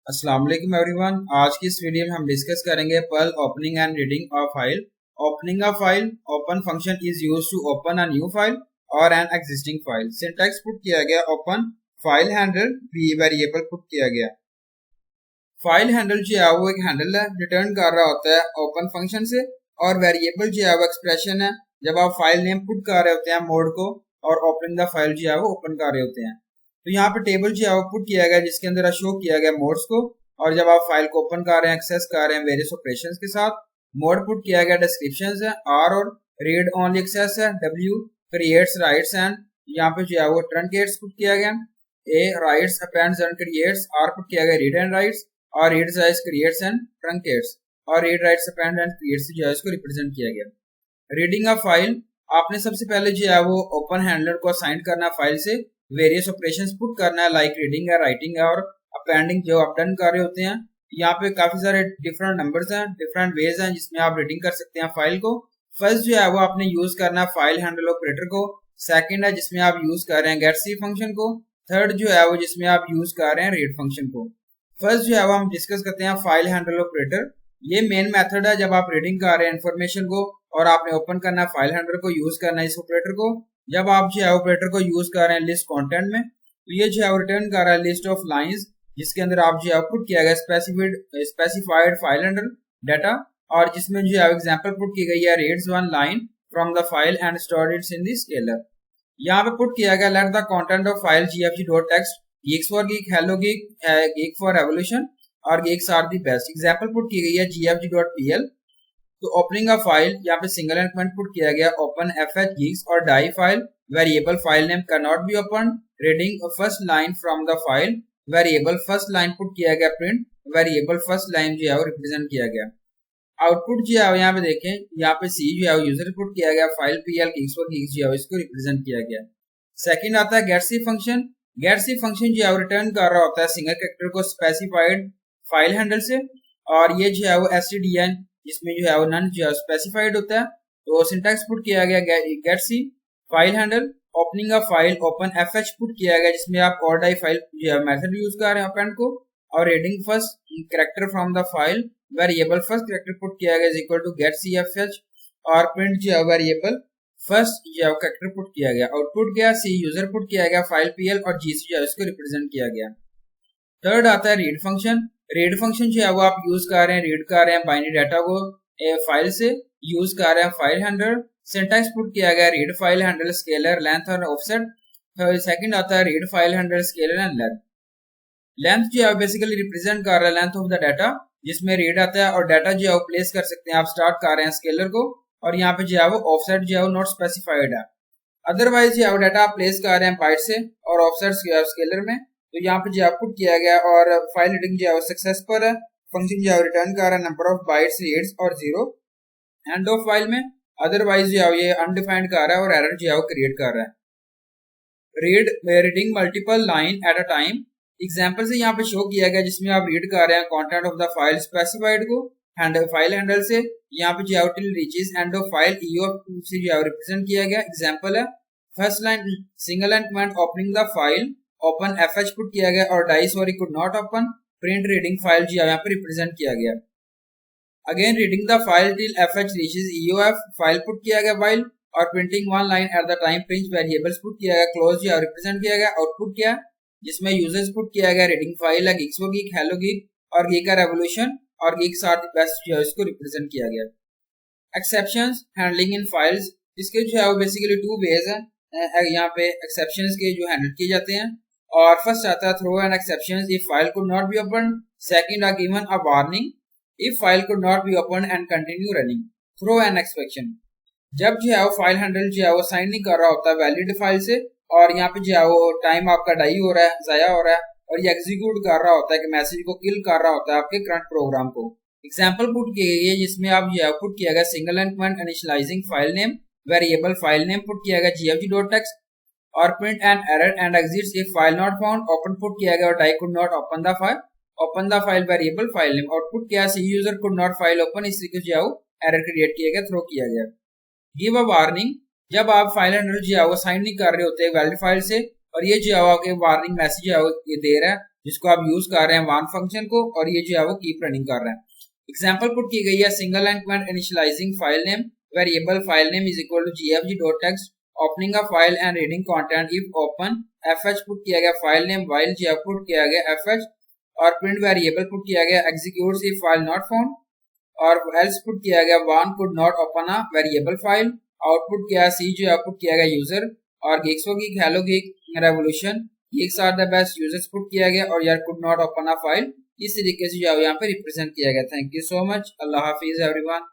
अस्सलाम वालेकुम एवरीवन। आज की इस वीडियो में हम डिस्कस करेंगे Perl opening and reading a file. Opening a file, open function is used to open a new file और an existing file. Syntax put किया गया open, file handle variable put किया गया। फाइल हैंडल जो है वो एक हैंडल है, रिटर्न कर रहा होता है ओपन फंक्शन से, और वेरिएबल जो है वो एक्सप्रेशन है जब आप फाइल नेम पुट कर रहे होते हैं मोड को, और ओपनिंग द फाइल जो है वो ओपन कर रहे होते हैं। तो यहाँ पे टेबल जो है वो पुट किया गया जिसके अंदर शो किया गया मोड्स को, और जब आप फाइल को ओपन कर रहे हैं, एक्सेस कर रहे हैं वेरियस ऑपरेशंस के साथ, मोड पुट किया गया, डिस्क्रिप्शंस है आर और रीड ओनली एक्सेस है, डब्ल्यू क्रिएट्स राइट्स एंड यहाँ पे जो है वो ट्रंकेट्स पुट किया गया, A writes appends and creates, R put किया गया रीड एंड राइट्स, और read writes creates and truncates, और read writes append and creates जो है इसको रिप्रेजेंट किया गया। रीडिंग अ फाइल, आपने सबसे पहले जो है वो ओपन हैंडलर को असाइन करना है फाइल से, वेरियस ऑपरेशंस पुट करना है लाइक रीडिंग है, राइटिंग है और अपेंडिंग जो आप डन कर रहे होते हैं। यहाँ पे काफी सारे डिफरेंट नंबर्स हैं, डिफरेंट वेज हैं जिसमें आप रीडिंग कर सकते हैं फाइल को। फर्स्ट जो है वो आपने यूज करना है फाइल हैंडल ऑपरेटर को। सेकंड है जिसमें आप यूज कर रहे हैं गेट सी फंक्शन को। थर्ड जो है वो जिसमें आप यूज कर रहे हैं रीड फंक्शन को। फर्स्ट जो है वो हम डिस्कस करते हैं फाइल हैंडल ऑपरेटर। ये मेन मेथड है जब आप रीडिंग कर रहे हैं इन्फॉर्मेशन को और आपने ओपन करना है फाइल हैंडलर को, यूज करना है इस ऑपरेटर को। जब आप जो है ऑपरेटर को यूज कर रहे हैं लिस्ट कंटेंट में, तो ये जो है रिटर्न कर रहा है लिस्ट ऑफ लाइंस जिसके अंदर आप जो है पुट किया गया स्पेसिफाइड फाइल हैंडल डाटा, और जिसमें जो है एग्जांपल पुट की गई है reads one line from the file and stored it's in the scalar. यहाँ पे पुट किया गया let the content of file gfg.text, geeks for geek, hello geek, geek for evolution और geeks are the best। Example put की गई है gfg.pl। तो opening a file, यहाँ पे सिंगल एंड पुट किया गया ओपन fh geeks और die file variable file name can not be open, reading first line from the file variable first line put किया गया, प्रिंट वेरिएबल फर्स्ट लाइन जो है वो रिप्रेजेंट किया गया। आउटपुट जो है यहाँ पे देखें, यहाँ पे सी जो है वो यूजर पुट किया गया, file pl geeks for geeks जो है इसको रिप्रेजेंट किया गया। सेकंड आता है गेट सी फंक्शन। गेट सी फंक्शन जो है रिटर्न कर रहा होता है सिंगल कैरेक्टर को स्पेसिफाइड फाइल हैंडल से, और ये जो है वो stdn जिसमें जो है वो नन जो है स्पेसिफाइड होता है। तो सिंटैक्स पुट किया गया get C file handle, opening a file open fh put किया गया जिसमें आप और डाई फाइल जो है मेथड यूज कर रहे हैं अपेंड को, और reading first character from the file variable first character put किया गया is equal to get C fh, और प्रिंट जो है वेरिएबल फर्स्ट जो है कैरेक्टर पुट किया गया। आउटपुट गया सी यूजर पुट किया गया फाइल pl और gc जो है इसको रिप्रेजेंट किया गया। थर्ड आता है रीड फंक्शन। रीड फंक्शन जो है वो आप यूज कर रहे हैं, रीड कर रहे हैं बाइनरी डाटा को फाइल से, यूज कर रहे हैं फाइल हैंडलर। सिंटैक्स पुट किया गया read file handle scalar length और ऑफसेट। सेकंड आता है read file handle scalar and length. Length जो है बेसिकली रिप्रेजेंट कर रहा है लेंथ ऑफ द डाटा जिसमें रीड आता है, और डाटा जो है वो प्लेस कर सकते हैं आप स्टार्ट कर रहे हैं स्केलर को, और यहाँ पे जो है वो ऑफसेट जो है वो नॉट स्पेसिफाइड है। अदरवाइज जो है वो डाटा आप प्लेस कर रहे हैं बाइट से और ऑफसेट स्केलर में, तो यहाँ पे जो है पुट किया गया और फाइल रीडिंग जो है वो सक्सेस पर है। फंक्शन जो है रिटर्न कर रहा है नंबर ऑफ बाइट्स रीड्स और 0 एंड ऑफ फाइल में। अदरवाइज जो है ये अनडिफाइंड कर रहा है और एरर जो है वो क्रिएट कर रहा है। Reading multiple line at a time, example से यहाँ पे शो किया गया जिसमें आप रीड कर रहे हैं content of the file specified को हैंडल फाइल हैंडल से, यहाँ पे जो till reaches end of file EO से जो है रिप्रेजेंट किया गया। एग्जांपल है first line single line command opening the file open fh put किया गया और die sorry could not open, print reading file जो है यहाँ पे रिप्रेजेंट किया गया। Again reading the file till fh reaches eof file put किया गया फाइल, और printing one line at the time print variables put किया गया, क्लोज जो है रिप्रेजेंट किया गया। आउटपुट क्या जिसमें यूजर्स पुट किया गया रीडिंग फाइल है geeks for geek, hello geek और geek का revolution और geeks are the best जो है इसको रिप्रेजेंट किया गया। एक्सेप्शंस हैंडलिंग इन फाइल्स, इसके जो है वो बेसिकली टू वेज है यहाँ पे एक्सेप्शंस के जो हैंडल किए जाते हैं। और फर्स्ट आता है throw an exceptions if file could not be open, second are given a warning if file could not be open and continue running. Throw an exception, जब जो है वो फाइल हैंडल जो है वो साइन नहीं कर रहा होता वैलिड फाइल से, और यहाँ पे जो है वो टाइम आपका डाई हो रहा है, जाया हो रहा है, और ये एग्जीक्यूट कर रहा होता है कि मैसेज को किल कर रहा होता है आपके करंट प्रोग्राम को। एग्जांपल पुट की गई है जिसमें आप जो है पुट किया गया single line command initialising file name variable file name put किया गया gfg.text, और print and error and exits if file not found, open put किया गया और die could not open the file variable file name. Output किया see user could not file open, इस तरीके से जो है एरर क्रिएट किया गया, थ्रो किया गया। गिव अ वार्निंग, जब आप फाइल हैंडल जो है वो साइन नहीं कर रहे होते वैलिड फाइल से और ये जो है वो वार्निंग मैसेज है वो ये दे रहा है जिसको आप यूज कर रहे हैं वार्न फंक्शन को, और ये जो है वो कीप रनिंग कर रहे हैं। एग्जांपल पुट की गई है single line command initialising file name variable file name is equal to gfg.text opening a file and reading content if open fh put किया गया file name while gf put किया गया fh और print variable put किया गया executes if file not found और else put किया गया one could not open a variable file. Output किया सी जो आउटपुट किया गया यूजर और गिग्सो gig hello gig revolution gigs are the best users put किया गया और यार could not open a file. इस तरीके से जो यहाँ पे रिप्रेजेंट किया गया। Thank you so much. अल्लाह हाफिज एवरीवन।